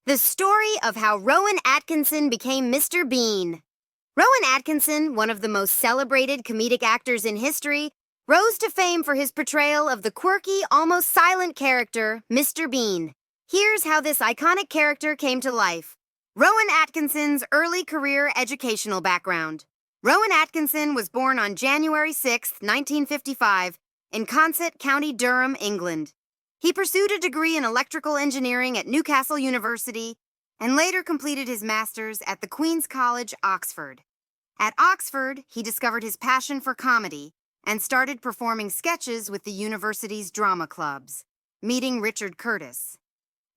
The story of how Rowan Atkinson became Mr. Bean. Rowan Atkinson, one of the most celebrated comedic actors in history, rose to fame for his portrayal of the quirky, almost silent character, Mr. Bean. Here's how this iconic character came to life. Rowan Atkinson's early career educational background. Rowan Atkinson was born on January 6, 1955, in Consett, County Durham, England. He pursued a degree in electrical engineering at Newcastle University and later completed his master's at the Queen's College, Oxford. At Oxford, he discovered his passion for comedy and started performing sketches with the university's drama clubs, meeting Richard Curtis.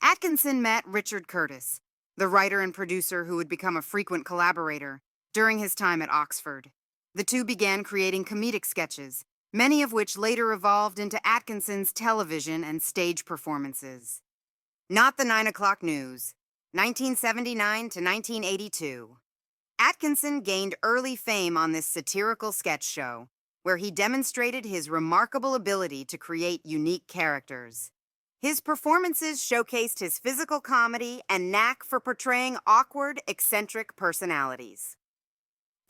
Atkinson met Richard Curtis, the writer and producer who would become a frequent collaborator, during his time at Oxford. The two began creating comedic sketches, many of which later evolved into Atkinson's television and stage performances. Not the 9 o'clock news, 1979 to 1982. Atkinson gained early fame on this satirical sketch show, where he demonstrated his remarkable ability to create unique characters. His performances showcased his physical comedy and knack for portraying awkward, eccentric personalities.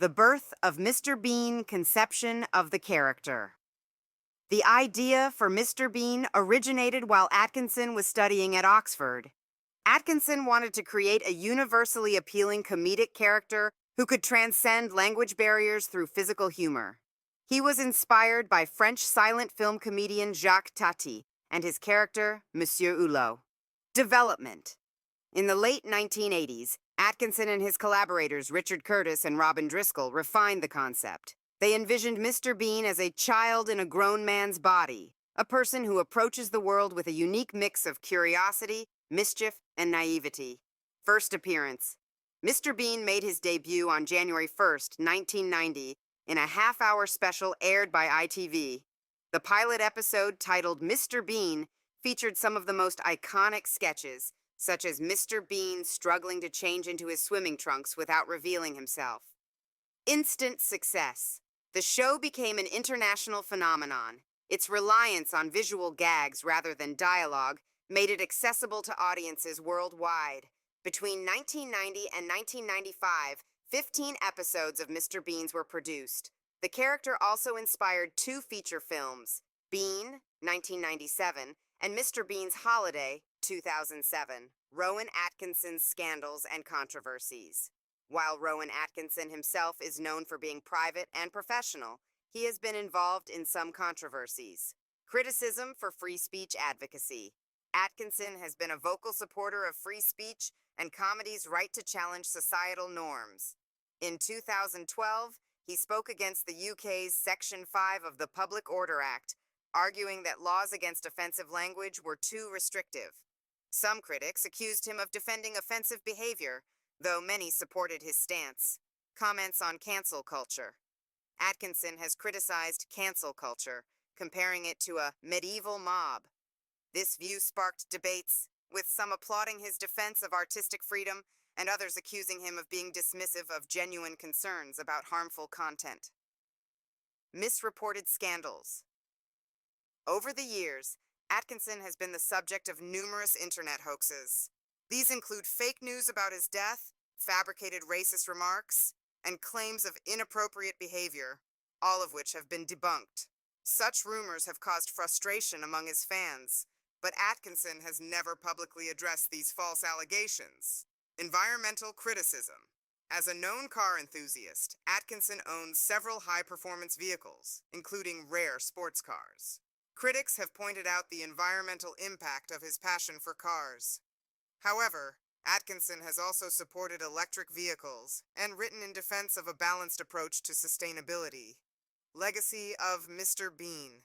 The birth of Mr. Bean conception of the character. The idea for Mr. Bean originated while Atkinson was studying at Oxford. Atkinson wanted to create a universally appealing comedic character who could transcend language barriers through physical humor. He was inspired by French silent film comedian Jacques Tati and his character, Monsieur Hulot. Development. In the late 1980s, Atkinson and his collaborators Richard Curtis and Robin Driscoll refined the concept. They envisioned Mr. Bean as a child in a grown man's body, a person who approaches the world with a unique mix of curiosity, mischief, and naivety. First appearance. Mr. Bean made his debut on January 1st, 1990, in a half-hour special aired by ITV. The pilot episode, titled Mr. Bean, featured some of the most iconic sketches, such as Mr. Bean struggling to change into his swimming trunks without revealing himself. Instant success. The show became an international phenomenon. Its reliance on visual gags rather than dialogue made it accessible to audiences worldwide. Between 1990 and 1995, 15 episodes of Mr. Bean's were produced. The character also inspired two feature films, Bean, 1997, and Mr. Bean's Holiday, 2007, Rowan Atkinson's Scandals and Controversies. While Rowan Atkinson himself is known for being private and professional, he has been involved in some controversies. Criticism for free speech advocacy. Atkinson has been a vocal supporter of free speech and comedy's right to challenge societal norms. In 2012, he spoke against the UK's Section 5 of the Public Order Act, arguing that laws against offensive language were too restrictive. Some critics accused him of defending offensive behavior, though many supported his stance. Comments on cancel culture. Atkinson has criticized cancel culture, comparing it to a medieval mob. This view sparked debates, with some applauding his defense of artistic freedom and others accusing him of being dismissive of genuine concerns about harmful content. Misreported scandals. Over the years, Atkinson has been the subject of numerous internet hoaxes. These include fake news about his death, fabricated racist remarks, and claims of inappropriate behavior, all of which have been debunked. Such rumors have caused frustration among his fans, but Atkinson has never publicly addressed these false allegations. Environmental criticism. As a known car enthusiast, Atkinson owns several high-performance vehicles, including rare sports cars. Critics have pointed out the environmental impact of his passion for cars. However, Atkinson has also supported electric vehicles and written in defense of a balanced approach to sustainability. Legacy of Mr. Bean.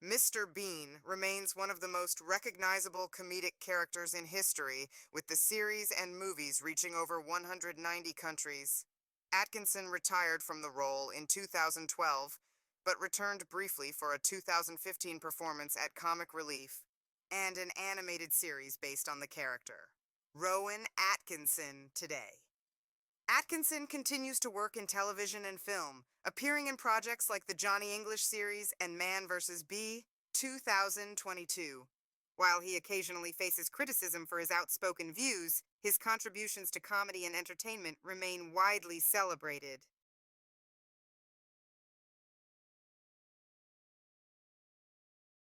Mr. Bean remains one of the most recognizable comedic characters in history, with the series and movies reaching over 190 countries. Atkinson retired from the role in 2012, but returned briefly for a 2015 performance at Comic Relief and an animated series based on the character. Rowan Atkinson today. Atkinson continues to work in television and film, appearing in projects like the Johnny English series and Man vs. Bee, 2022. While he occasionally faces criticism for his outspoken views, his contributions to comedy and entertainment remain widely celebrated.